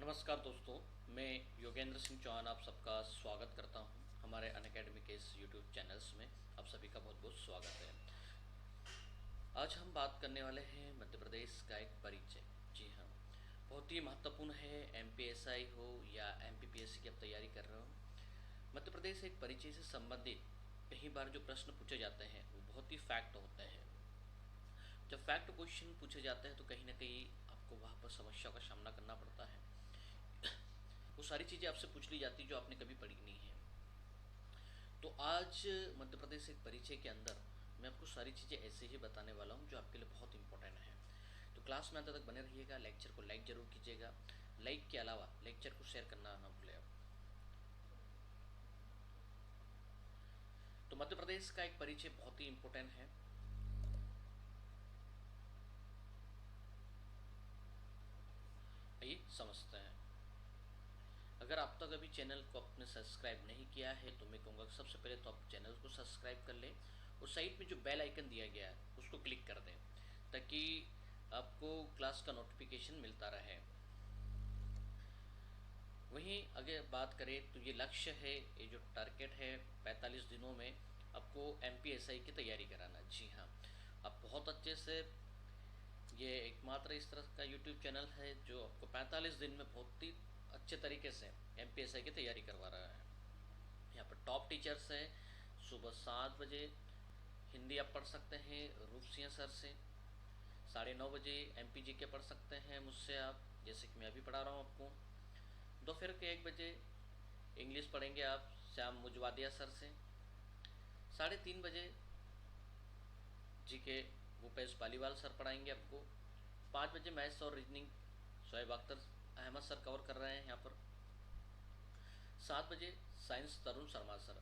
नमस्कार दोस्तों, मैं योगेंद्र सिंह चौहान आप सबका स्वागत करता हूं हमारे अनअकैडमी के इस यूट्यूब चैनल्स में। आप सभी का बहुत बहुत स्वागत है। आज हम बात करने वाले हैं मध्य प्रदेश का एक परिचय। जी हाँ, बहुत ही महत्वपूर्ण है। एमपीएसआई हो या एमपीपीएससी की आप तैयारी कर रहे हो, मध्य प्रदेश एक परिचय से संबंधित कई बार जो प्रश्न पूछे जाते हैं वो बहुत ही फैक्ट होते हैं। जब फैक्ट क्वेश्चन पूछे जाते हैं तो कहीं ना कहीं आपको वहाँ पर समस्या का सामना करना पड़ता है। वो सारी चीज़ें आपसे पूछ ली जाती जो आपने कभी पढ़ी नहीं है। तो आज मध्य प्रदेश एक परिचय के अंदर मैं आपको सारी चीज़ें ऐसे ही बताने वाला हूँ जो आपके लिए बहुत इंपॉर्टेंट है। तो क्लास में अंत तक बने रहिएगा। लेक्चर को लाइक ज़रूर कीजिएगा। लाइक के अलावा लेक्चर को शेयर करना ना भूलें आप। तो मध्य प्रदेश का एक परिचय बहुत ही इंपॉर्टेंट है। आइए समझते हैं। अगर आप तक अभी चैनल को आपने सब्सक्राइब नहीं किया है तो मैं कहूँगा सबसे पहले तो आप चैनल को सब्सक्राइब कर लें और साइड में जो बेल आइकन दिया गया है उसको क्लिक कर दें ताकि आपको क्लास का नोटिफिकेशन मिलता रहे। वहीं अगर बात करें तो ये लक्ष्य है, ये जो टारगेट है 45 दिनों में आपको एमपीएसआई की तैयारी कराना। जी हाँ, आप बहुत अच्छे से, ये एकमात्र इस तरह का यूट्यूब चैनल है जो आपको 45 दिन में बहुत ही अच्छे तरीके से एमपीएसआई की तैयारी करवा रहा है। यहाँ पर टॉप टीचर्स है। सुबह 7 बजे हिंदी आप पढ़ सकते हैं रूप सिंह सर से। 9:30 बजे एमपीजी के पढ़ सकते हैं मुझसे आप, जैसे कि मैं अभी पढ़ा रहा हूँ आपको। दोपहर के 1 बजे इंग्लिश पढ़ेंगे आप श्याम मुजवादिया सर से। 3:30 बजे जी के भूपेश पालीवाल सर पढ़ाएंगे आपको। 5 बजे मैथ्स और रीजनिंग शोएब अख्तर अहमद सर कवर कर रहे हैं यहाँ पर। 7 बजे साइंस तरुण शर्मा सर।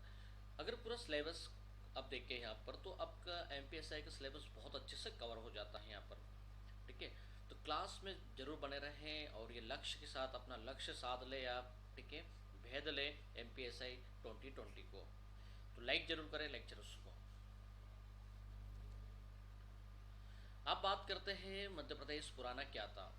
अगर पूरा सिलेबस अब देखें यहाँ पर तो आपका एमपीएसआई का सिलेबस बहुत अच्छे से कवर हो जाता है यहाँ पर। ठीक है, तो क्लास में ज़रूर बने रहें और ये लक्ष्य के साथ अपना लक्ष्य साध ले आप। ठीक है, भेद ले एमपीएसआई 2020 को। तो लाइक ज़रूर करें लेक्चर्स को। अब बात करते हैं मध्य प्रदेश पुराना क्या था।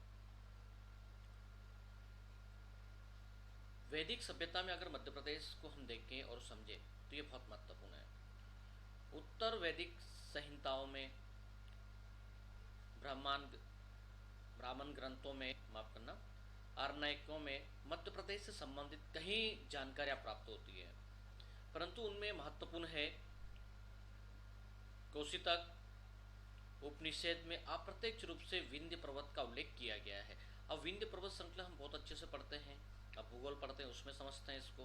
वैदिक सभ्यता में अगर मध्य प्रदेश को हम देखें और समझें तो ये बहुत महत्वपूर्ण है। उत्तर वैदिक संहिताओं में, ब्राह्मण ब्राह्मण ग्रंथों में, माफ करना, आरण्यकों में मध्य प्रदेश से संबंधित कई जानकारियां प्राप्त होती है। परंतु उनमें महत्वपूर्ण है कौशितक उपनिषद में अप्रत्यक्ष रूप से विंध्य पर्वत का उल्लेख किया गया है। अब विंध्य पर्वत श्रृंखला हम बहुत अच्छे से पढ़ते हैं, अब भूगोल पढ़ते हैं उसमें समझते हैं इसको।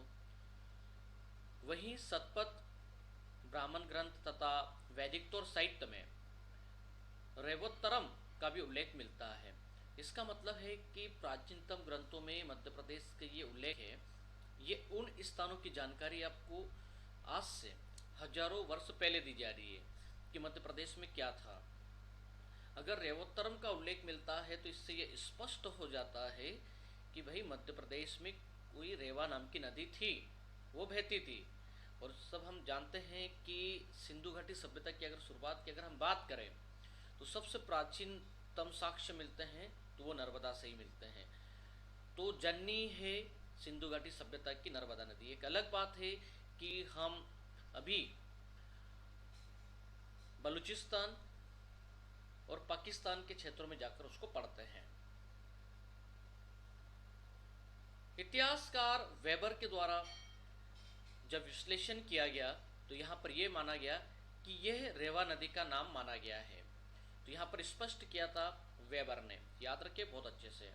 वहीं सतपथ ब्राह्मण ग्रंथ तथा वैदिक साहित्य में रेवोत्तरम का भी उल्लेख मिलता है। इसका मतलब है कि प्राचीनतम ग्रंथों में मध्य प्रदेश का ये उल्लेख है। ये उन स्थानों की जानकारी आपको आज से हजारों वर्ष पहले दी जा रही है कि मध्य प्रदेश में क्या था। अगर रेवोत्तरम का उल्लेख मिलता है तो इससे ये स्पष्ट हो जाता है कि भाई मध्य प्रदेश में कोई रेवा नाम की नदी थी, वो बहती थी। और सब हम जानते हैं कि सिंधु घाटी सभ्यता की अगर शुरुआत की अगर हम बात करें तो सबसे प्राचीनतम साक्ष्य मिलते हैं तो वो नर्मदा से ही मिलते हैं। तो जननी है सिंधु घाटी सभ्यता की नर्मदा नदी। एक अलग बात है कि हम अभी बलूचिस्तान और पाकिस्तान के क्षेत्रों में जाकर उसको पढ़ते हैं। इतिहासकार वेबर के द्वारा जब विश्लेषण किया गया तो यहाँ पर यह माना गया कि यह रेवा नदी का नाम माना गया है। तो यहाँ पर स्पष्ट किया था वेबर ने, याद रखिए बहुत अच्छे से।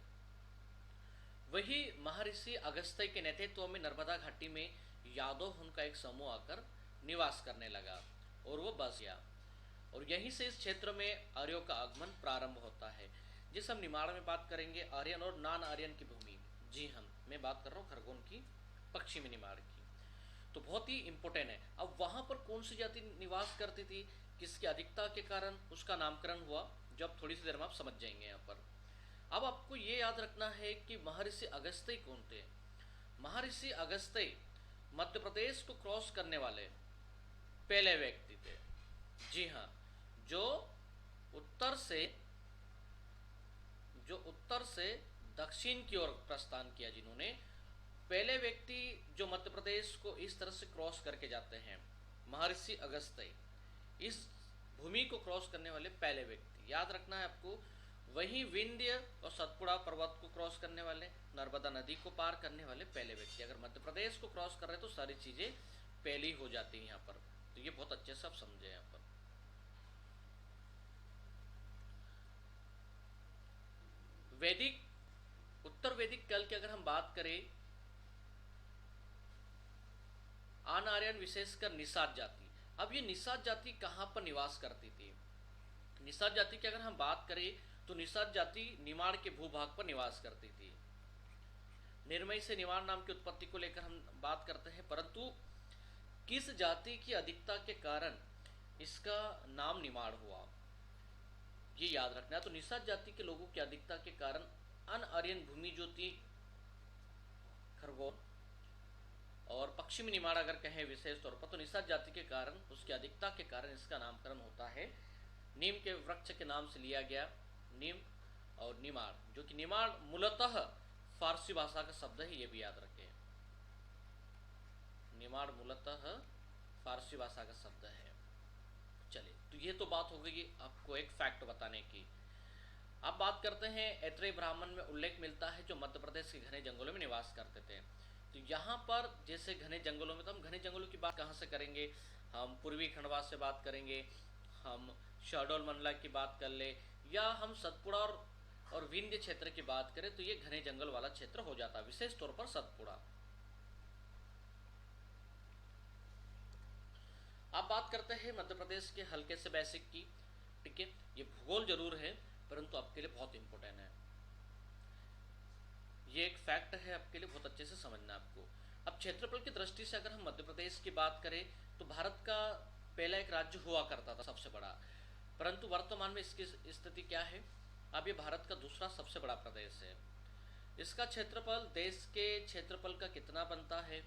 वही महर्षि अगस्त्य के नेतृत्व में नर्मदा घाटी में यादव उनका एक समूह आकर निवास करने लगा और वो बस गया। और यहीं से इस क्षेत्र में आर्यों का आगमन प्रारंभ होता है। जिस हम निमाड़ में बात करेंगे आर्यन और नॉन आर्यन की भूमि। जी हम, मैं बात कर रहा हूँ खरगोन की पश्चिमी निमाड़ की। तो बहुत ही इंपॉर्टेंट है। अब वहां पर कौन सी जाति निवास करती थी, किसकी अधिकता के कारण उसका नामकरण हुआ, जब थोड़ी सी देर में आप समझ जाएंगे यहाँ पर। अब आपको ये याद रखना है कि महर्षि अगस्त्य कौन थे। महर्षि अगस्त्य मध्य प्रदेश को क्रॉस करने वाले पहले व्यक्ति थे। जी हाँ, जो उत्तर से जो उत्तर से दक्षिण की ओर प्रस्थान किया, जिन्होंने पहले व्यक्ति जो मध्य प्रदेश को इस तरह से क्रॉस करके जाते हैं, महर्षि अगस्त्य, इस भूमि को क्रॉस करने वाले पहले व्यक्ति, याद रखना है आपको। वहीं विंध्य और सतपुड़ा पर्वत को क्रॉस करने वाले, नर्मदा नदी को पार करने वाले पहले व्यक्ति। अगर मध्य प्रदेश को क्रॉस कर रहे हैं तो सारी चीजें पहली हो जाती हैं यहाँ पर, तो ये बहुत अच्छे से आप समझे यहाँ पर। वैदिक, उत्तर वैदिक काल की अगर हम बात करें, आन आर्यन विशेषकर निषाद जाति। अब ये निषाद जाति कहाँ पर निवास करती थी? निषाद जाति की अगर हम बात करें तो निषाद जाति निमाड़ के भूभाग पर निवास करती थी। निर्मय से निमाड़ नाम की उत्पत्ति को लेकर हम बात करते हैं, परंतु किस जाति की अधिकता के कारण इसका नाम निमाड़ हुआ, ये याद रखना है। तो निषाद जाति के लोगों की अधिकता के कारण अन आर्यन भूमि जो थी, खरगोन और पश्चिमी निमाड़ अगर कहें विशेष तौर पर, तो निषाद जाति के कारण, उसकी अधिकता के कारण इसका नामकरण होता है। नीम के वृक्ष के नाम से लिया गया, नीम और निमाड़, जो कि निमाड़ मूलतः फारसी भाषा का शब्द है, ये भी याद रखें। निमाड़ मूलतः फारसी भाषा का शब्द है। चलिए, तो ये तो बात हो गई आपको एक फैक्ट बताने की। अब बात करते हैं, ऐत्रेय ब्राह्मण में उल्लेख मिलता है जो मध्य प्रदेश के घने जंगलों में निवास करते थे। तो यहाँ पर जैसे घने जंगलों में, तो हम घने जंगलों की बात कहाँ से करेंगे? हम पूर्वी खंडवा से बात करेंगे, हम शहडोल मंडला की बात कर ले, या हम सतपुड़ा और विंध्य क्षेत्र की बात करें, तो ये घने जंगल वाला क्षेत्र हो जाता है, विशेष तौर पर सतपुड़ा। अब बात करते हैं मध्य प्रदेश के हल्के से बेसिक की, ठीक है। ये भूगोल जरूर है, परंतु आपके लिए बहुत इंपॉर्टेंट है, ये एक फैक्ट है आपके लिए, बहुत अच्छे से समझना आपको। अब क्षेत्रफल की दृष्टि से अगर हम मध्य प्रदेश की बात करें तो भारत का पहला एक राज्य हुआ करता था सबसे बड़ा, परंतु वर्तमान में इसकी स्थिति क्या है? अब ये भारत का दूसरा सबसे बड़ा प्रदेश है। इसका क्षेत्रफल देश के क्षेत्रफल का कितना बनता है?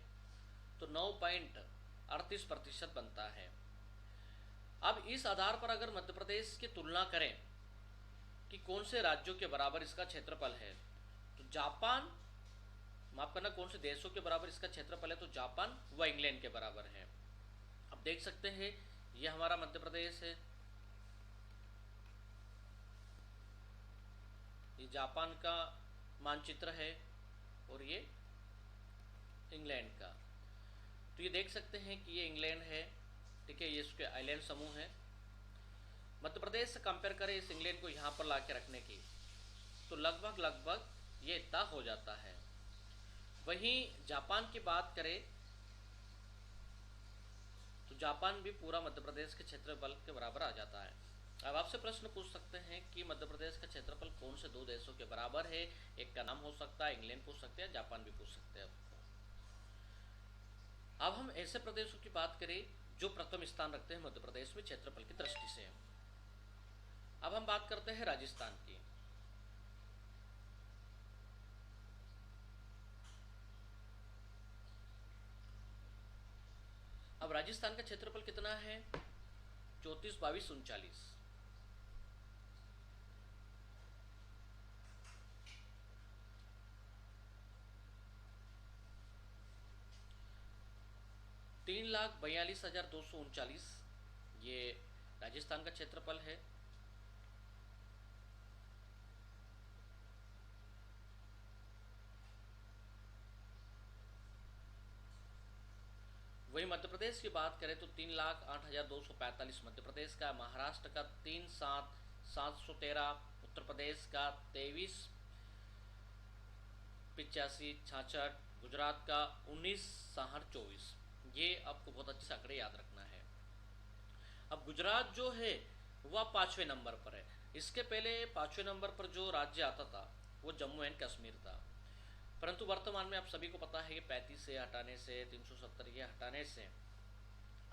तो 9.38% बनता है। अब इस आधार पर अगर मध्य प्रदेश की तुलना करें कि कौन से राज्यों के बराबर इसका क्षेत्रफल है, तो जापान, माफ करना, कौन से देशों के बराबर इसका क्षेत्रफल है, तो जापान व इंग्लैंड के बराबर है। अब देख सकते हैं, ये हमारा मध्य प्रदेश है, ये जापान का मानचित्र है और ये इंग्लैंड का। तो ये देख सकते हैं कि ये इंग्लैंड है, ठीक है, ये इसके आइलैंड समूह है। मध्य प्रदेश से कंपेयर करें इस इंग्लैंड को यहाँ पर ला के रखने की, तो लगभग ये इतना हो जाता है। वहीं जापान की बात करें तो जापान भी पूरा मध्य प्रदेश के क्षेत्रफल के बराबर आ जाता है। अब आपसे प्रश्न पूछ सकते हैं कि मध्य प्रदेश का क्षेत्रफल कौन से दो देशों के बराबर है? एक का नाम हो सकता है इंग्लैंड पूछ सकते हैं, जापान भी पूछ सकते हैं। अब हम ऐसे प्रदेशों की बात करें जो प्रथम स्थान रखते हैं मध्य प्रदेश में क्षेत्रफल की दृष्टि से। अब हम बात करते हैं राजस्थान की। अब राजस्थान का क्षेत्रफल कितना है? 34, 22, 39। तीन लाख 42,239 ये राजस्थान का क्षेत्रफल है। वही मध्य प्रदेश की बात करें तो 3,08,245 मध्य प्रदेश का, महाराष्ट्र का 3,713, उत्तर प्रदेश का 23,85,66, गुजरात का 19,60,24। ये आपको बहुत अच्छे से आंकड़े याद रखना है। अब गुजरात जो है वह 5वें नंबर पर है। इसके पहले 5वें नंबर पर जो राज्य आता था वो जम्मू एंड कश्मीर था, परंतु वर्तमान में आप सभी को पता है कि 35 से हटाने से, 370 ये हटाने से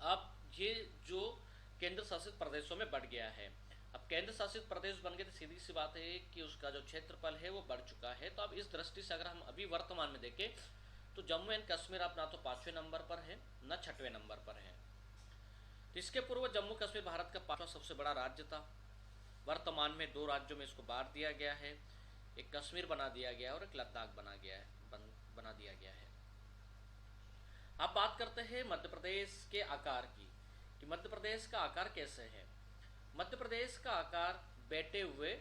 अब ये जो केंद्र शासित प्रदेशों में बढ़ गया है। अब केंद्र शासित प्रदेश बन गए तो सीधी सी बात है कि उसका जो क्षेत्रफल है वो बढ़ चुका है। तो अब इस दृष्टि से अगर हम अभी वर्तमान में देखें तो जम्मू एंड कश्मीर अब ना तो 5वें नंबर पर है न 6वें नंबर पर है। तो इसके पूर्व जम्मू कश्मीर भारत का 5वां सबसे बड़ा राज्य था। वर्तमान में 2 राज्यों में इसको बांट दिया गया है, एक कश्मीर बना दिया गया है और एक लद्दाख बना दिया गया है। अब बात करते हैं मध्य प्रदेश के आकार की, कि मध्य प्रदेश का आकार कैसे है। मध्य प्रदेश का आकार बैठे हुए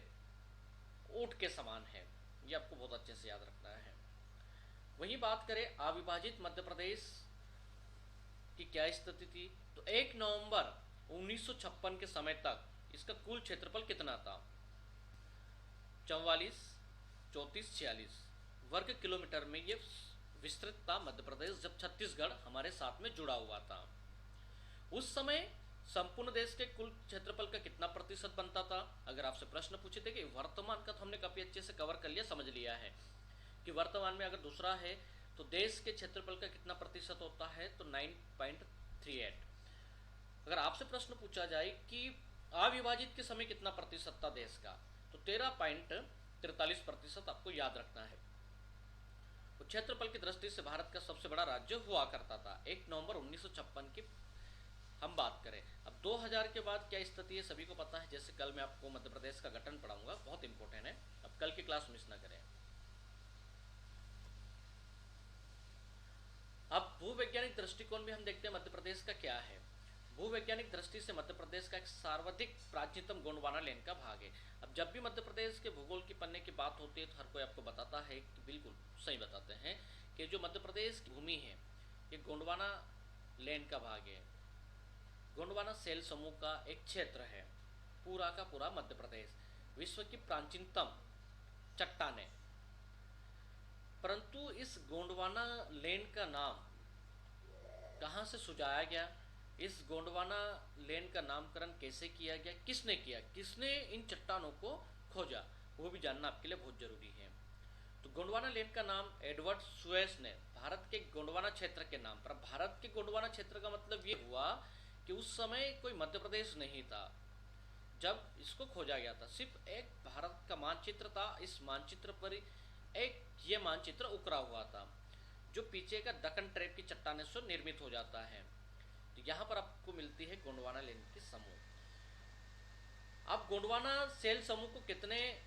ऊंट के समान है, ये आपको बहुत अच्छे से याद रखना है। वहीं बात करें अविभाजित मध्य प्रदेश की क्या स्थिति थी, तो 1 नवंबर 1956 के समय तक इसका कुल क्षेत्रफल कितना था, 44, 34, 46 वर्ग किलोमीटर में ये विस्तृत था मध्य प्रदेश, जब छत्तीसगढ़ हमारे साथ में जुड़ा हुआ था। उस समय संपूर्ण देश के कुल क्षेत्रफल का कितना प्रतिशत बनता था। अगर आपसे प्रश्न पूछे थे कि वर्तमान का, तो हमने काफी अच्छे से कवर कर लिया, समझ लिया है कि वर्तमान में अगर दूसरा है तो देश के क्षेत्रफल का कितना प्रतिशत होता है, तो 9.38। अगर आपसे प्रश्न पूछा जाए कि अविभाजित के समय कितना प्रतिशत था देश का, तो 13.43% आपको याद रखना है। तो क्षेत्रफल की दृष्टि से भारत का सबसे बड़ा राज्य हुआ करता था 1 नवंबर 1956 की हम बात करें। अब 2000 के बाद क्या स्थिति है सभी को पता है, जैसे कल मैं आपको मध्य प्रदेश का गठन पढ़ाऊंगा, बहुत इंपॉर्टेंट है, अब कल की क्लास मिस ना करें। अब भूवैज्ञानिक दृष्टिकोण में हम देखते हैं मध्य प्रदेश का क्या है। भूवैज्ञानिक दृष्टि से मध्य प्रदेश का एक सर्वाधिक प्राचीनतम गोंडवाना लेन का भाग है। अब जब भी मध्य प्रदेश के भूगोल की पन्ने की बात होती है तो हर कोई आपको बताता है कि बिल्कुल सही बताते हैं कि जो मध्य प्रदेश की भूमि है ये गोंडवाना लेन का भाग है। गोंडवाना सेल समूह का एक क्षेत्र है, पूरा का पूरा मध्य प्रदेश विश्व की प्राचीनतम चट्टानें। परंतु इस गोंडवाना लेन का नाम कहाँ से सुझाया गया, इस गोंडवाना लेन का नामकरण कैसे किया गया, किसने किया, किसने इन चट्टानों को खोजा, वो भी जानना आपके लिए बहुत जरूरी है। तो गोंडवाना लेन का नाम एडवर्ड सुएस ने भारत के गोंडवाना क्षेत्र के नाम पर, भारत के गोंडवाना क्षेत्र का मतलब ये हुआ कि उस समय कोई मध्य प्रदेश नहीं था जब इसको खोजा गया था, सिर्फ एक भारत का मानचित्र था। इस मानचित्र पर एक ये मानचित्र उकरा हुआ था जो पीछे का दक्कन ट्रेप की चट्टाने से निर्मित हो जाता है। तो यहाँ पर आपको मिलती है गोंडवाना लेन के समूह। अब गोंडवाना सेल समूह को कितने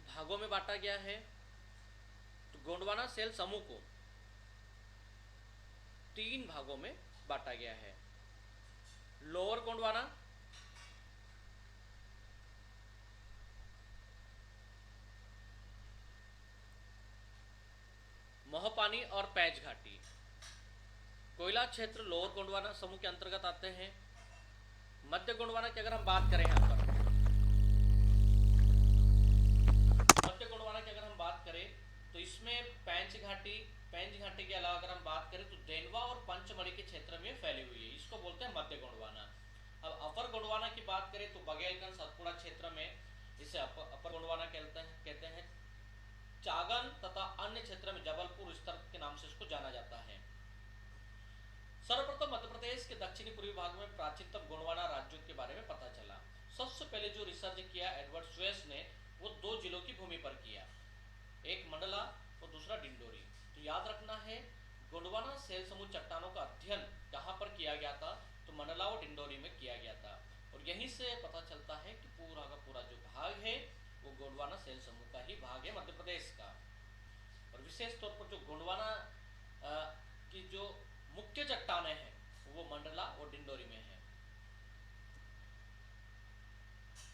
भागों में बांटा गया है, तो गोंडवाना सेल समूह को 3 भागों में बांटा गया है। लोअर गोंडवाना, मोहपानी और पैंच घाटी। कोयला क्षेत्र लोअर गोंडवाना समूह के अंतर्गत आते हैं। मध्य गोंडवाना की अगर हम बात करें, यहाँ पर मध्य गोंडवाना की अगर हम बात करें तो इसमें पैंच घाटी के अलावा अगर हम बात करें तो देनवा और पंचमढ़ी के क्षेत्र में फैली हुई है, इसको बोलते हैं मध्य गोंडवाना। अब अपर गोंडवाना की बात करें तो बघेलखंड सतपुड़ा क्षेत्र में इसे अपर गोंडवाना कहते हैं। चागन तथा अन्य क्षेत्र में जबलपुर स्तर के नाम से इसको जाना जाता है। सर्वप्रथम मध्य प्रदेश के दक्षिणी पूर्वी भाग में प्राचीनतम गोंडवाना राज्यों के बारे में पता चला। सबसे पहले जो रिसर्च किया एडवर्ड सुएस ने वो 2 जिलों की भूमि पर किया, एक मंडला और दूसरा डिंडोरी। तो याद रखना है गोंडवाना सेल समूह चट्टानों का अध्ययन कहाँ पर किया गया था, तो मंडला और डिंडोरी में किया गया था। और यहीं से पता चलता है कि पूरा का पूरा जो भाग है वो गोंडवाना सेल समूह का ही भाग है मध्य प्रदेश का। और विशेष तौर पर जो गोंडवाना की जो मुख्य चट्टानें हैं वो मंडला और डिंडोरी में है।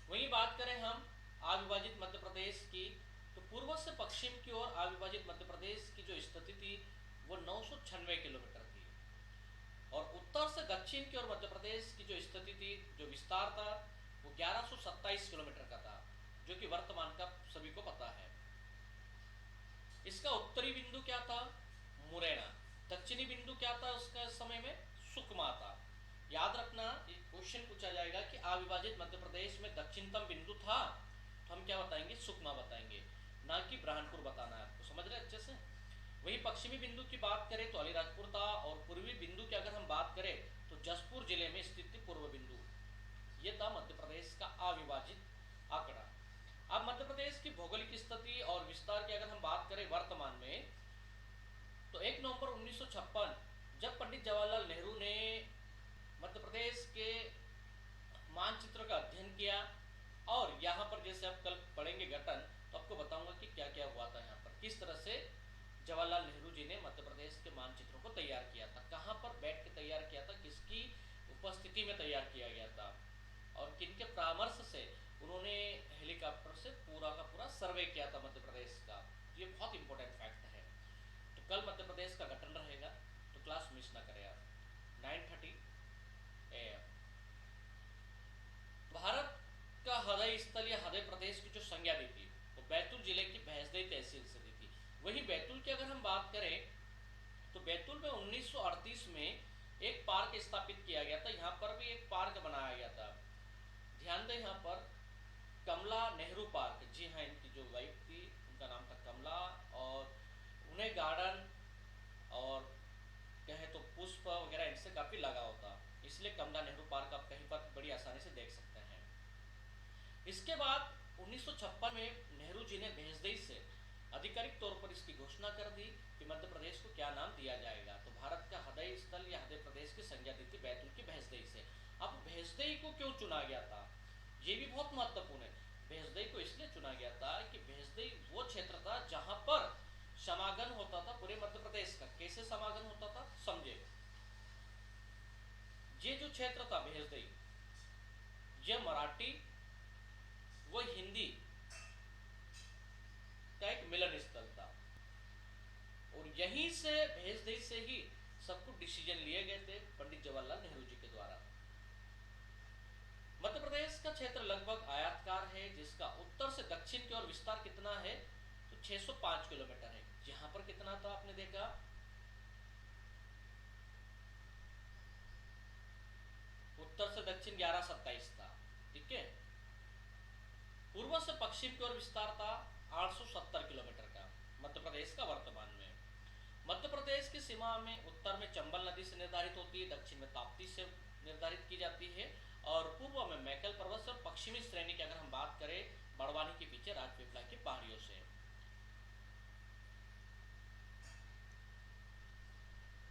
वहीं बात करें हम अविभाजित मध्य प्रदेश की, तो पूर्व से पश्चिम की ओर अविभाजित मध्य प्रदेश की जो स्थिति थी वो 996 किलोमीटर थी, और उत्तर से दक्षिण की ओर मध्य प्रदेश की जो स्थिति थी, जो विस्तार था वो 1127 किलोमीटर का था, जो कि वर्तमान का सभी को पता है। इसका उत्तरी बिंदु क्या था, मुरैना। दक्षिणी बिंदु क्या था उसका समय में, सुकमा था। याद रखना एक क्वेश्चन पूछा जाएगा कि अविभाजित मध्य प्रदेश में दक्षिणतम बिंदु था, तो हम क्या बताएंगे, सुकमा बताएंगे, ना कि ब्रह्मपुर बताना है आपको, समझ रहे अच्छे से। वही पश्चिमी बिंदु की बात करें तो अलीराजपुर था, और पूर्वी बिंदु की अगर हम बात करें तो जसपुर जिले में स्थित पूर्व बिंदु। ये था मध्य प्रदेश का अविभाजित आंकड़ा। अब मध्य प्रदेश की भौगोलिक स्थिति और विस्तार की अगर हम बात करें वर्तमान में, तो 1 नवंबर 1956 जब पंडित जवाहरलाल नेहरू ने मध्य प्रदेश के मानचित्र का अध्ययन किया, और यहाँ पर जैसे आप कल पढ़ेंगे गठन, तो आपको बताऊंगा कि क्या किस तरह से जवाहरलाल नेहरू जी ने मध्य प्रदेश के मानचित्रों को तैयार किया था, कहाँ पर बैठ के तैयार किया था, किसकी उपस्थिति में तैयार किया गया था और किनके परामर्श से उन्होंने हेलीकॉप्टर से पूरा का पूरा सर्वे किया था मध्य प्रदेश का। ये बहुत इंपॉर्टेंट फैक्ट है। तो कल मध्य प्रदेश का गठन रहेगा, तो क्लास मिस ना करें आप। 9:30 AM। भारत का हृदय स्थल या हृदय प्रदेश की जो संज्ञा दी थी वो बैतूल जिले की भैंसदेई तहसील से दी थी। वही बैतूल की अगर हम बात करें तो बैतूल में 1938 में एक पार्क स्थापित किया गया था। यहाँ पर भी एक पार्क बनाया गया था। ध्यान दें, यहाँ पर कमला नेहरू पार्क, जी हाँ, इनकी जो वाइफ थी उनका नाम था कमला, और उन्हें गार्डन और कहें तो पुष्प वगैरह इनसे काफ़ी लगाव था, इसलिए कमला नेहरू पार्क आप कहीं पर बड़ी आसानी से देख सकते हैं। इसके बाद 1956 में नेहरू जी ने भैंसदेई से आधिकारिक तौर पर इसकी घोषणा कर दी कि मध्य प्रदेश को क्या नाम दिया जाएगा। तो भारत का हृदय स्थल या हृदय प्रदेश की संज्ञा दी थी बैतूल की भैंसदेई से। अब भैंसदेई को क्यों चुना गया था, ये भी बहुत महत्वपूर्ण है। भैंसदेई को इसलिए चुना गया था कि भैंसदेई वो क्षेत्र था जहां पर समागम होता था पूरे मध्य प्रदेश का। कैसे समागम होता था समझे। ये जो क्षेत्र था भैंसदेई, यह मराठी वो हिंदी का एक मिलन स्थल था, और यहीं से भैंसदेई से ही सब कुछ डिसीजन लिए गए थे पंडित जवाहरलाल नेहरू जी के द्वारा। मध्य प्रदेश का क्षेत्र लगभग आयताकार है, जिसका उत्तर से दक्षिण की ओर विस्तार कितना है तो 605 किलोमीटर है। यहां पर कितना था आपने देखा, उत्तर से दक्षिण 1127 था, ठीक है। पूर्व से पश्चिम की ओर विस्तार था 870 किलोमीटर का मध्य प्रदेश का वर्तमान में। मध्य प्रदेश की सीमा में उत्तर में चंबल नदी से निर्धारित होती है, दक्षिण में ताप्ती से निर्धारित की जाती है, और पूर्व में मैकल पर्वत से, और पश्चिमी श्रेणी की अगर हम बात करें बड़वानी के पीछे राजपीपला की पहाड़ियों से।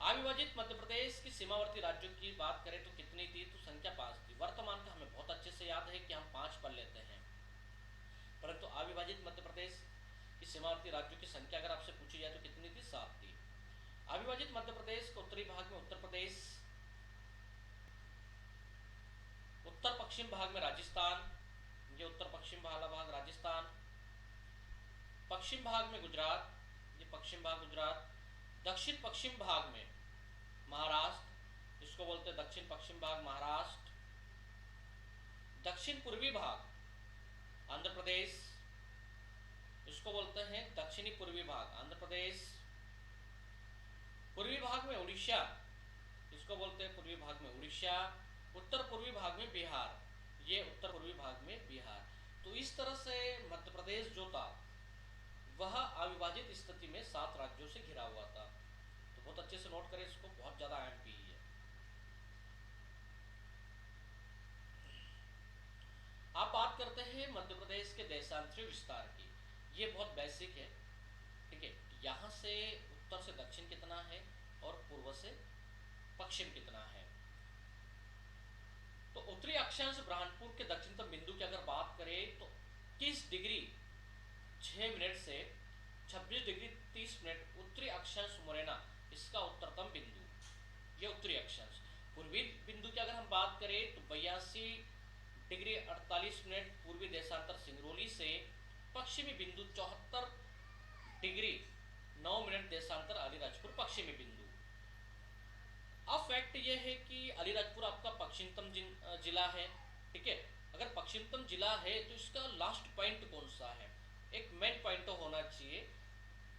अविभाजित मध्य प्रदेश की सीमावर्ती राज्यों की बात करें तो कितनी थी, तो संख्या 5 थी। वर्तमान का हमें बहुत अच्छे से याद है कि हम 5 पढ़ लेते हैं, परंतु अविभाजित मध्य प्रदेश की सीमावर्ती राज्यों की संख्या अगर आपसे पूछी जाए तो कितनी थी, 7 थी। अविभाजित मध्य प्रदेश के उत्तरी भाग में उत्तर प्रदेश, उत्तर पश्चिम भाग में राजस्थान, ये उत्तर पश्चिम वाला भाग राजस्थान, पश्चिम भाग में गुजरात, ये पश्चिम भाग गुजरात, दक्षिण पश्चिम भाग में महाराष्ट्र, इसको बोलते हैं दक्षिण पश्चिम भाग महाराष्ट्र, दक्षिण पूर्वी भाग आंध्र प्रदेश, इसको बोलते हैं दक्षिणी पूर्वी भाग आंध्र प्रदेश, पूर्वी भाग में उड़ीसा, इसको बोलते हैं पूर्वी भाग में उड़ीसा, उत्तर पूर्वी भाग में बिहार, ये उत्तर पूर्वी भाग में बिहार। तो इस तरह से मध्य प्रदेश जो था वह अविभाजित स्थिति में 7 राज्यों से घिरा हुआ था। तो बहुत अच्छे से नोट करें इसको, बहुत ज्यादा एमपी है। आप बात करते हैं मध्य प्रदेश के देशांतरीय विस्तार की, ये बहुत बेसिक है, ठीक है। यहां से उत्तर से दक्षिण कितना है और पूर्व से पश्चिम कितना है। तो उत्तरी अक्षांश बुरहानपुर के दक्षिणतम बिंदु की अगर बात करें तो 30 डिग्री 6 मिनट से 26 डिग्री 30 मिनट उत्तरी अक्षांश मुरैना, इसका उत्तरतम बिंदु, ये उत्तरी अक्षांश। पूर्वी बिंदु की अगर हम बात करें तो 82 डिग्री 48 मिनट पूर्वी देशांतर सिंगरौली से, पश्चिमी बिंदु 74 डिग्री 9 मिनट देशांतर अलीराजपुर पश्चिमी बिंदु। अब फैक्ट यह है कि अलीराजपुर आपका पश्चिमतम जिला है, ठीक है। अगर पश्चिमतम जिला है तो इसका लास्ट पॉइंट कौन सा है, एक मेन पॉइंट तो होना चाहिए,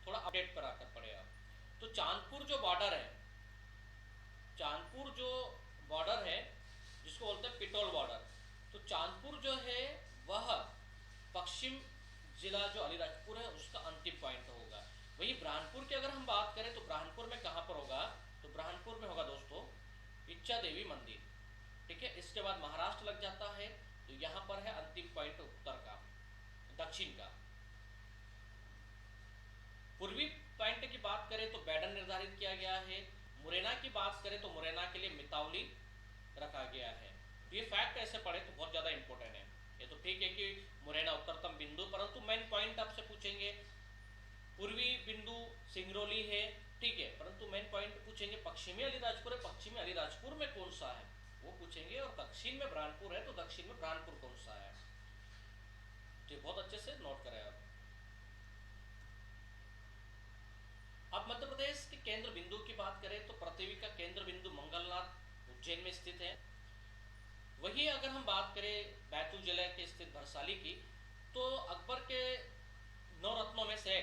थोड़ा अपडेट पर आकर पड़े आप। तो चांदपुर जो बॉर्डर है, चांदपुर जो बॉर्डर है जिसको बोलते हैं पिटोल बॉर्डर, तो चांदपुर जो है वह पश्चिम जिला जो अलीराजपुर है उसका अंतिम पॉइंट होगा। वही बुरहानपुर की अगर हम बात करें तो बुरहानपुर में कहां पर होगा, तो बुरहानपुर में होगा दोस्तों इच्छा देवी मंदिर, ठीक है। इसके बाद महाराष्ट्र लग जाता है, तो यहां पर है अंतिम पॉइंट उत्तर का, दक्षिण का। पूर्वी पॉइंट की बात करें तो बैडन निर्धारित किया गया है। मुरैना की बात करें तो मुरैना के लिए मितावली रखा गया है। तो ये फैक्ट ऐसे पढ़े तो बहुत ज्यादा इंपॉर्टेंट है। ये तो ठीक है कि मुरैना उत्तरतम बिंदु, परंतु मेन पॉइंट आपसे पूछेंगे पूर्वी सिंगरौली है, ठीक है, परंतु मेन पॉइंट पूछेंगे पश्चिमी अलीराजपुर है, पश्चिमी अलीराजपुर में कौन सा है वो पूछेंगे, और दक्षिण में बुरहानपुर है तो दक्षिण में बुरहानपुर कौन सा है। तो बहुत अच्छे से नोट करें आप। अब मध्य प्रदेश के केंद्र बिंदु की बात करें तो पृथ्वी का केंद्र बिंदु मंगलनाथ उज्जैन में स्थित है। वही अगर हम बात करें बैतूल जिले के स्थित भरसाली की, तो अकबर के 9 रत्नों में से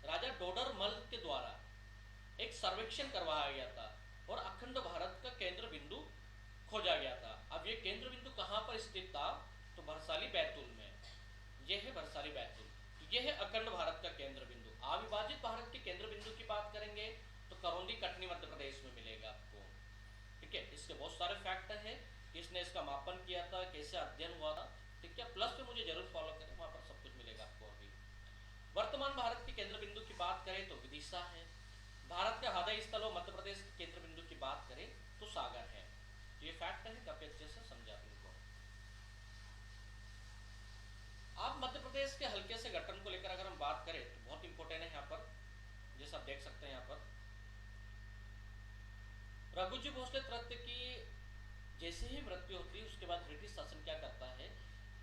राजा डोडर मल के द्वारा एक सर्वेक्षण करवाया गया था और अखंड भारत का केंद्र बिंदु खोजा गया था। अब ये केंद्र बिंदु कहाँ पर स्थित था, तो भरसाली बैतूल में। यह है भरसाली बैतूल, यह है अखंड भारत का केंद्र बिंदु। अविभाजित भारत के केंद्र बिंदु की बात करेंगे तो करौंदी कटनी मध्य प्रदेश में मिलेगा आपको, ठीक है। इसके बहुत सारे फैक्टर है, किसने इसका मापन किया था, कैसे अध्ययन हुआ था, ठीक है। प्लस पे मुझे जरूर फॉलो करें, वहां पर सब कुछ मिलेगा आपको। अभी वर्तमान भारत के केंद्र बिंदु की बात करें तो विदिशा है। भारत का हृदय स्थलों मध्य प्रदेश के केंद्र बिंदु की बात करें तो सागर है। ये फैक्ट है, काफी अच्छे से समझा इनको। आप मध्य प्रदेश के हल्के से गठन को लेकर अगर हम बात करें तो बहुत इंपॉर्टेंट है यहाँ पर, जैसा आप देख सकते हैं यहाँ पर रघुजी भोसले तृतीय की जैसे ही मृत्यु होती है उसके बाद ब्रिटिश शासन क्या करता है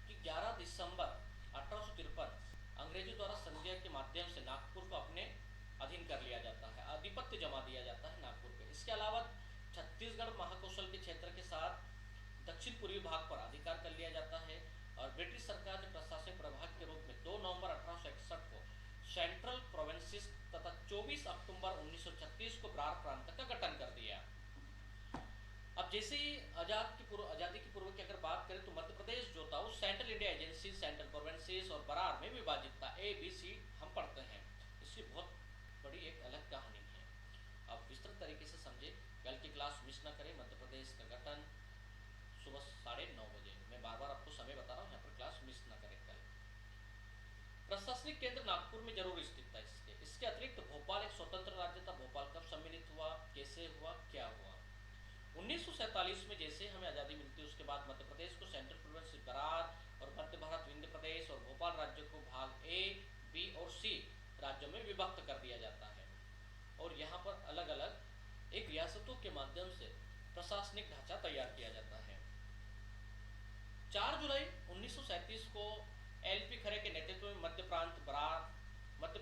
कि 11 दिसंबर 1853 अंग्रेजों द्वारा संधिया के माध्यम से नागपुर को अपने अधीन कर लिया जाता है, आधिपत्य जमा दिया जाता है नागपुर पे। इसके अलावा छत्तीसगढ़ महाकौशल के क्षेत्र के साथ दक्षिण पूर्वी भाग पर अधिकार कर लिया जाता है और ब्रिटिश सरकार ने प्रशासनिक प्रभाग के रूप में 2 नवंबर 1861 को सेंट्रल प्रोविंसेस तथा 24 अक्टूबर 1936 को ब्रार प्रांत का गठन कर दिया। अब जैसे ही आजादी की पूर्व की अगर बात करें तो मध्य प्रदेश जो था वो central India agency, central provinces और बरार में विभाजित था। ABC हम पढ़ते हैं, इसकी बहुत बड़ी एक अलग कहानी है। अब विस्तृत तरीके से समझे, कल की क्लास मिस ना करें। मध्य प्रदेश का गठन सुबह 9:30 बजे, मैं बार बार आपको समय बता रहा हूँ, यहाँ पर क्लास मिस ना करें कल। प्रशासनिक केंद्र नागपुर में जरूर स्थित था। इसके अतिरिक्त भोपाल एक स्वतंत्र राज्य था। भोपाल कब सम्मिलित हुआ, कैसे हुआ, क्या हुआ? 1947 में जैसे हमें आज़ादी मिलती है उसके बाद मध्य प्रदेश को सेंट्रल प्रोविंस बरार और मध्य भारत विंध्य प्रदेश और भोपाल राज्य को भाग A, B और C राज्यों में विभक्त कर दिया जाता है और यहाँ पर अलग अलग एक रियासतों के माध्यम से प्रशासनिक ढांचा तैयार किया जाता है। 4 जुलाई 1937 को LP खरे के नेतृत्व में मध्य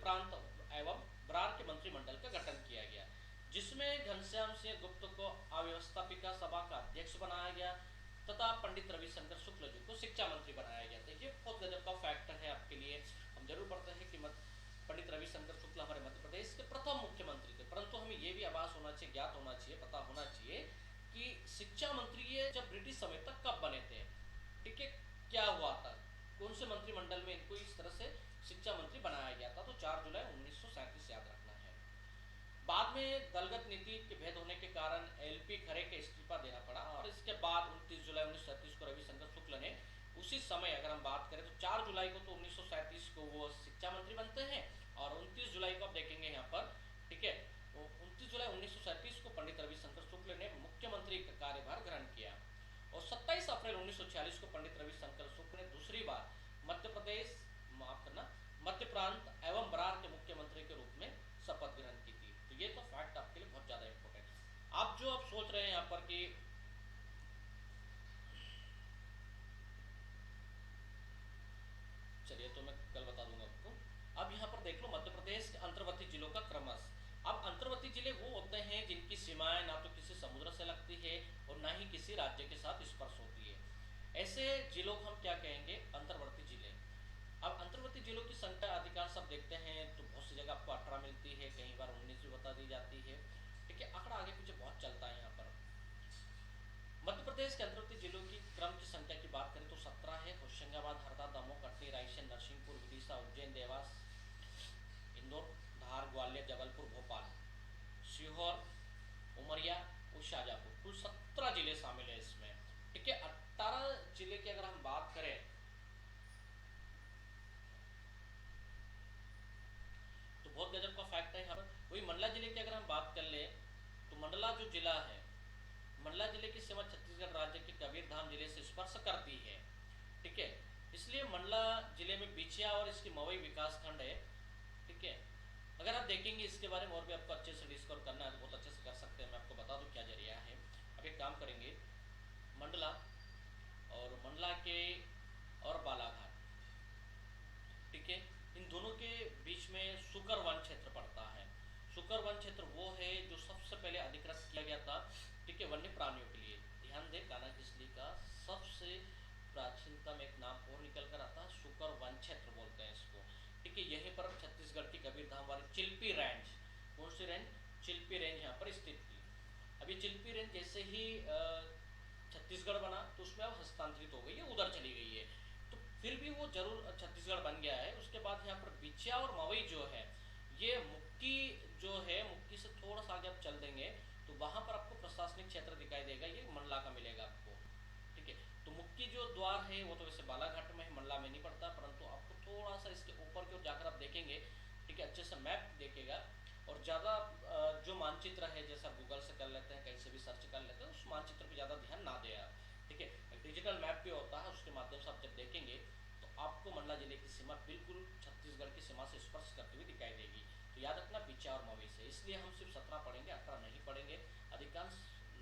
प्रांत एवं बरार के मंत्रिमंडल का गठन किया गया, जिसमें घनश्याम सिंह गुप्त को अव्यवस्थापिका सभा का अध्यक्ष बनाया गया तथा पंडित रविशंकर शुक्ल जी को शिक्षा मंत्री बनाया गया। देखिए बहुत गजब का फैक्टर है आपके लिए, हम जरूर पढ़ते हैं कि पंडित रविशंकर शुक्ल हमारे मध्य प्रदेश के प्रथम मुख्यमंत्री थे, परंतु हमें यह भी आभास होना चाहिए, ज्ञात होना चाहिए, पता होना चाहिए कि शिक्षा मंत्री ये जब ब्रिटिश समय तक कब बने थे, ठीक है, क्या हुआ था, कौन से मंत्रिमंडल में इनको इस तरह से शिक्षा मंत्री बनाया गया था। तो 4 जुलाई 1937 याद रखना है। बाद में दलगत नीति के भेद होने के कारण LP खरे के इस्तीफा देना पड़ा और इसके बाद 29 जुलाई 1937 को रविशंकर शुक्ल ने उसी समय अगर हम बात करें तो 4 जुलाई को तो 1937 को वो शिक्षा मंत्री बनते हैं और 29 जुलाई को आप देखेंगे यहाँ पर, ठीक है, 29 जुलाई 1937 को पंडित रविशंकर शुक्ल ने मुख्यमंत्री का कार्यभार ग्रहण किया और 27 अप्रैल 1946 को पंडित रविशंकर शुक्ल ने दूसरी बार मध्य प्रांत एवं बरार के मुख्यमंत्री के रूप में शपथ ग्रहण की थी। तो ये तो फैक्ट आपके लिए बहुत ज्यादा इंपॉर्टेंट है। आप जो आप सोच रहे हैं यहाँ पर कि चलिए तो मैं कल बता दूंगा आपको। अब यहाँ पर देख लो मध्य प्रदेश के अंतर्वर्ती जिलों का क्रमश। अब अंतर्वर्ती जिले वो होते हैं जिनकी सीमाएं ना तो किसी समुद्र से लगती है और ना ही किसी राज्य के साथ स्पर्श होती है, ऐसे जिलों को हम क्या कहेंगे, अंतर्वर्ती जिले। अब अंतर्वर्ती जिलों की संख्या अधिकांश सब देखते हैं तो बहुत सी जगह आपको 18 मिलती है, कई बार 19 भी बता दी जाती है, ठीक है, आंकड़ा आगे पीछे बहुत चलता है यहाँ पर। मध्य प्रदेश के अंतर्वर्ती जिलों की क्रम की संख्या की बात करें तो 17 है। होशंगाबाद, हरदा, दमोह, कटनी, रायसेन, नरसिंहपुर, विदिशा, उज्जैन, देवास, इंदौर, धार, ग्वालियर, जबलपुर, भोपाल, सीहोर, उमरिया और शाजापुर, कुल 17 जिले शामिल है इसमें, ठीक है। 18 जिले की अगर हम बात करें तो बहुत गजब का फैक्ट है यहाँ पर। वही मंडला जिले की अगर हम बात कर ले तो मंडला जो जिला है, मंडला जिले की सीमा छत्तीसगढ़ राज्य के कबीरधाम जिले से स्पर्श करती है, ठीक है, इसलिए मंडला जिले में बिछिया और इसकी मवई विकास खंड है, ठीक है। अगर आप देखें देखेंगे इसके बारे में और भी आपको अच्छे से डिस्कवर करना है तो बहुत अच्छे से कर सकते हैं। मैं आपको बता दूं क्या जरिया है। अब एक काम करेंगे, मंडला और मंडला के और बालाघाट, ठीक है, इन दोनों के बीच में सुकर वन क्षेत्र पड़ता है। सुकर वन क्षेत्र वो है जो सबसे पहले अधिकृत किया गया था, ठीक है, वन्य प्राणियों के लिए। ध्यान दें, कान्हा किसली का सबसे प्राचीनतम एक नाम और निकल कर आता है, सुकर वन क्षेत्र बोलते हैं इसको, ठीक है। यहीं पर छत्तीसगढ़ की कबीरधाम वाली चिल्पी रेंज, कौन सी रेंज, चिल्पी रेंज यहाँ पर स्थित थी। अब ये चिल्पी रेंज जैसे ही छत्तीसगढ़ बना तो उसमें अब हस्तांतरित हो गई है, उधर चली गई है। तो फिर भी वो जरूर छत्तीसगढ़ बन गया है। उसके बाद यहाँ पर बिछिया और मवई जो है, ये मुक्की जो है, मुक्की से थोड़ा सा आगे आप चल देंगे तो वहां पर आपको प्रशासनिक क्षेत्र दिखाई देगा, ये मंडला का मिलेगा आपको, ठीक है। तो मुक्की जो द्वार है वो तो वैसे बालाघाट में है, मंडला में नहीं पड़ता, परंतु आपको थोड़ा सा इसके ऊपर की ओर जाकर आप देखेंगे, ठीक है, अच्छे से मैप देखेगा। और ज़्यादा जो मानचित्र है, जैसा गूगल से कर लेते हैं, कहीं से भी सर्च कर लेते हैं, उस मानचित्र पर ज़्यादा ध्यान ना दें आप, ठीक है। डिजिटल मैप भी होता है, उसके माध्यम से आप जब देखेंगे तो आपको मंडला जिले की सीमा बिल्कुल छत्तीसगढ़ की सीमा से स्पर्श करती हुई दिखाई देगी। तो याद रखना बिछा और मवई से, इसलिए हम सिर्फ 17 पढ़ेंगे, 18 नहीं पढ़ेंगे। अधिकांश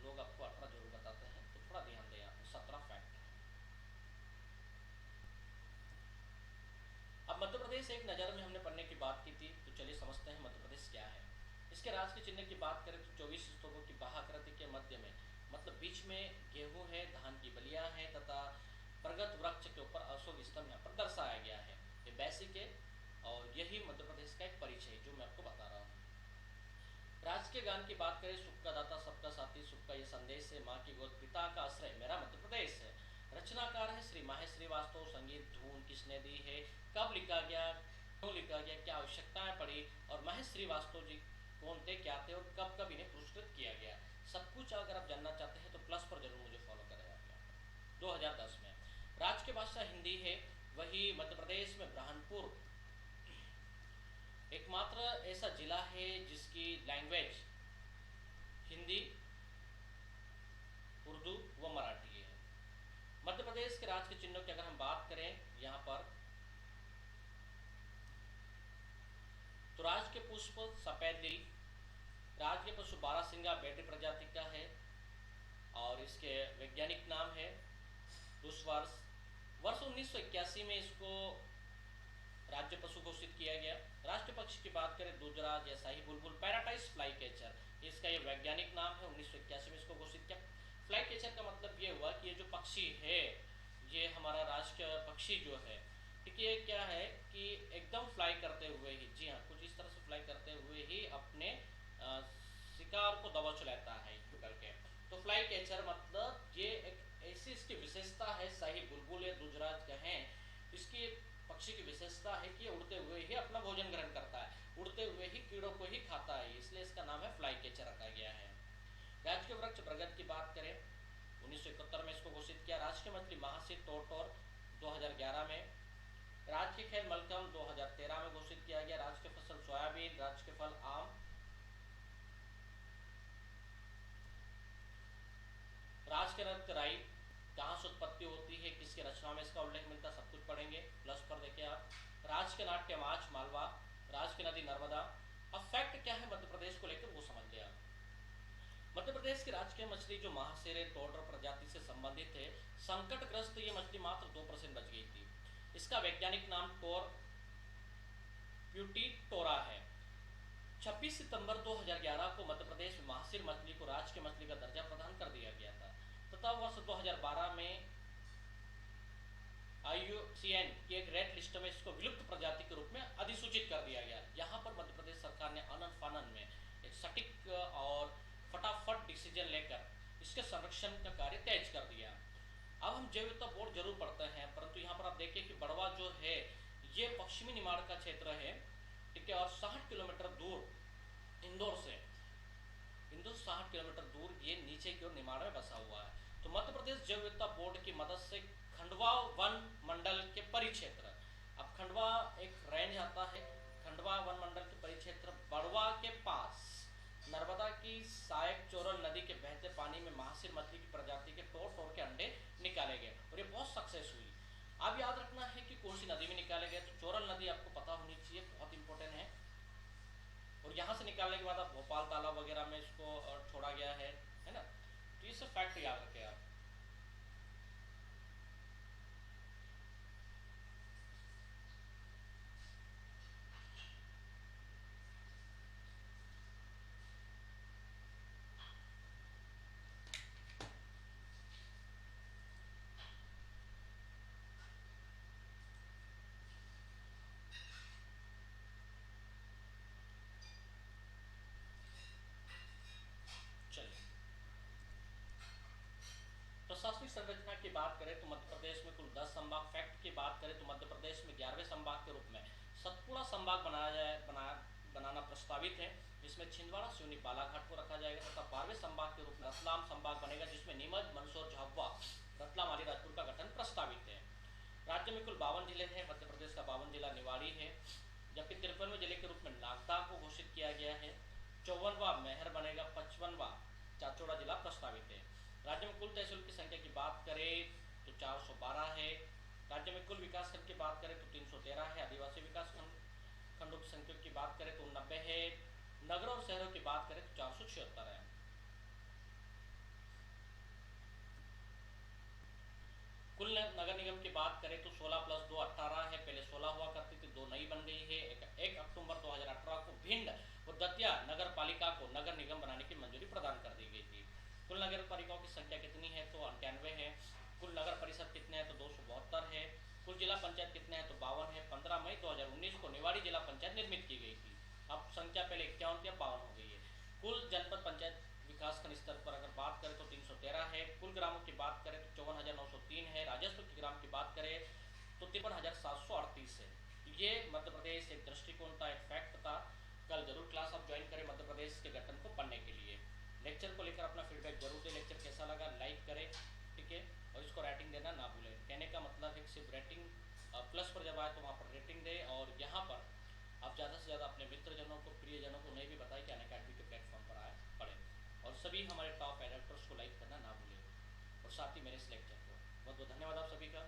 लोग आपको 18 जरूर बताते हैं, तो थोड़ा ध्यान दें आप, 17 फैक्ट है। अब मध्य प्रदेश एक नज़र में हमने पढ़ने की बात की थी, तो चलिए समझते हैं मध्य प्रदेश क्या है। इसके राज के चिन्ह की बात करें तो 24 स्तूपों की बाहाकृति के मध्य में, मतलब बीच में गेहूं है, धान की बलियां है तथा प्रगत वृक्ष के ऊपर अशोक स्तंभ यहाँ पर दर्शाया गया है। ये बेसिक है और यही मध्य प्रदेश का एक परिचय जो मैं आपको बता रहा हूँ। राजकीय गान की बात करें, सुख का दाता सबका साथी, सुख का ये संदेश है, माँ की गोद पिता का आश्रय मेरा मध्य प्रदेश है। रचनाकार है श्री माहेश श्रीवास्तव। संगीत धुन किसने दी है, कब लिखा गया, क्यों लिखा गया, क्या आवश्यकताएं पड़ी, और महेश श्रीवास्तव जी कौन थे, क्या थे और कब कब इन्हें पुरस्कृत किया गया, सब कुछ अगर आप जानना चाहते हैं तो प्लस पर जरूर मुझे फॉलो करें आप। 2010 में राज्य की भाषा हिंदी है, वही मध्य प्रदेश में ब्रह्मपुर एकमात्र ऐसा जिला है जिसकी लैंग्वेज हिंदी, उर्दू व मराठी है। मध्य प्रदेश के राज्य के चिन्हों की अगर हम बात करें यहाँ पर, तो राज्य के पुष्प सफेद लिली, राज्य के पशु बारहसिंगा बेटी प्रजाति का है और इसके वैज्ञानिक नाम है दुष्वर्ष। वर्ष 1981 में इसको राज्य पशु घोषित किया गया। राष्ट्रीय पक्षी की बात करें, दूधराज या शाही बुलबुल पैराटाइज फ्लाई कैचर, इसका ये वैज्ञानिक नाम है, 1981 में इसको घोषित किया। फ्लाई कैचर का मतलब ये हुआ कि ये जो पक्षी है, ये हमारा राष्ट्रीय पक्षी जो है, ठीक है, क्या है कि एकदम फ्लाई करते हुए ही, जी हाँ, कुछ इस तरह से फ्लाई करते हुए ही अपने शिकार को दबोच लेता है करके। तो फ्लाई कैचर मतलब ये एक ऐसी इसकी विशेषता है, शाही बुलबुल या दूधराज कहें, इसकी पक्षी की विशेषता है कि उड़ते हुए ही अपना भोजन ग्रहण करता है, उड़ते हुए ही कीड़ों को ही खाता है, इसलिए इसका नाम है फ्लाई कैचर रखा गया है। राज्य के वृक्ष बरगद की बात करें, 1971 में इसको घोषित किया। राष्ट्रीय मछली महासिर टोटोर 2011 में। राज्य के खेल मलखम्ब 2013 में घोषित किया गया। राज्य के फसल सोयाबीन, राज्य के फल आम। राज्य के नृत्य राई, कहाँ से उत्पत्ति होती है, किसके रचना में इसका उल्लेख मिलता है, सब कुछ पढ़ेंगे। प्लस पर देखिए आप, राज्य के नाट्य माच मालवा, राज्य की नदी नर्मदा। अब फैक्ट क्या है मध्य प्रदेश को लेकर वो समझ लिया। मध्य प्रदेश की राजकीय मछली जो महासेरे टोडर प्रजाति से संबंधित है, संकटग्रस्त ये मछली मात्र 2% बच गई थी। इसका वैज्ञानिक नाम टोर प्यूटिटोरा है। 26 सितंबर 2011 को मध्य प्रदेश में महासिर मछली को राजकीय मछली का दर्जा प्रदान कर दिया गया था तथा वर्ष 2012 में IUCN की एक रेड लिस्ट में इसको विलुप्त प्रजाति के रूप में अधिसूचित कर दिया गया। यहाँ पर मध्य प्रदेश सरकार ने आनन फानन में एक सटीक और फटाफट डिसीजन लेकर इसके संरक्षण का कार्य तेज कर दिया। अब हम जैव विविधता बोर्ड जरूर पढ़ते हैं, परंतु यहाँ पर आप देखिए कि बड़वा जो है ये पश्चिमी निमाड़ का क्षेत्र है, ठीक है, और 60 किलोमीटर दूर इंदौर से, इंदौर 60 किलोमीटर दूर ये नीचे की ओर निमाड़ में बसा हुआ है। तो मध्य प्रदेश जैव विविधता बोर्ड की मदद से खंडवा वन मंडल के परिक्षेत्र, अब खंडवा एक रेंज आता है, खंडवा वन मंडल के परिक्षेत्र बड़वा के पास नर्मदा की सहायक चोरल नदी के बहते पानी में महासिर मछली की प्रजाति के टोर के अंडे निकाले गए और ये बहुत सक्सेस हुई। अब याद रखना है कि कौन सी नदी में निकाले गए, तो चोरल नदी आपको पता होनी चाहिए, बहुत इंपॉर्टेंट है। और यहाँ से निकालने के बाद अब भोपाल तालाब वगैरह में इसको छोड़ा गया है ना। तो ये सब फैक्ट याद रखें आप। चलिए, प्रशासनिक संरचना की बात करें तो मध्य प्रदेश में कुल 10 संभाग। फैक्ट की बात करें तो मध्य प्रदेश में 11वें संभाग के रूप में सतपुड़ा संभाग बनाना प्रस्तावित है, जिसमें छिंदवाड़ा, सिवनी, बालाघाट को रखा जाएगा, तथा 12वें संभाग के रूप में रतलाम संभाग बनेगा, जिसमें नीमच, मंदसौर, झाबुआ, रतलाम, अलीराजपुर का गठन प्रस्तावित है। राज्य में कुल 52 जिले हैं। मध्य प्रदेश का 52 जिला निवाड़ी है, जबकि 53वें जिले के रूप में नागदा को घोषित किया गया है। 54वां मैहर बनेगा, 55वां चाचौड़ा जिला प्रस्तावित है। राज्य में कुल तहसील की संख्या की बात करें तो 412 है। राज्य में कुल विकास खंड की बात करें तो 313 है। आदिवासी विकास खंडों की संख्या की बात करें तो 90 है। नगरों और शहरों की बात करें तो 476 है। कुल नगर निगम की बात करें तो 16 + 2 18 है। पहले 16 हुआ करती थी, 2 नई बन गई है। 1 अक्टूबर 2018 को भिंड और दतिया नगर पालिका को नगर निगम बनाने की मंजूरी प्रदान कर दी गई थी। कुल नगर पालिकाओं की संख्या कितनी है तो 98 है। कुल नगर परिषद कितने हैं तो 272 है। कुल जिला पंचायत कितने हैं तो 52 है। 15 मई 2019 को निवाड़ी जिला पंचायत निर्मित की गई थी। अब संख्या पहले 51 थी, अब 52 हो गई है। कुल जनपद पंचायत विकासखंड स्तर पर अगर बात करें तो 313 है। कुल ग्रामों की बात करें तो 54,903 है। राजस्व के ग्राम की बात करें तो 53,738 है। ये मध्य प्रदेश एक दृष्टिकोण था, एक फैक्ट था। कल जरूर क्लास आप ज्वाइन करें मध्य प्रदेश के गठन को पढ़ने के लिए। लेक्चर को लेकर अपना फीडबैक जरूर दें। लेक्चर कैसा लगा लाइक करें, ठीक है, और इसको रेटिंग देना ना भूलें। कहने का मतलब है कि सिर्फ रेटिंग प्लस पर जब आए तो वहाँ पर रेटिंग दें, और यहाँ पर आप ज़्यादा से ज़्यादा अपने मित्रजनों को, प्रियजनों को उन्हें भी बताएं कि अनअकैडमी के प्लेटफॉर्म पर आए पढ़ें। और सभी हमारे टॉप एडेप्टर्स को लाइक करना ना भूलें, और साथ ही मेरे इस लेक्चर को बहुत बहुत धन्यवाद आप सभी का।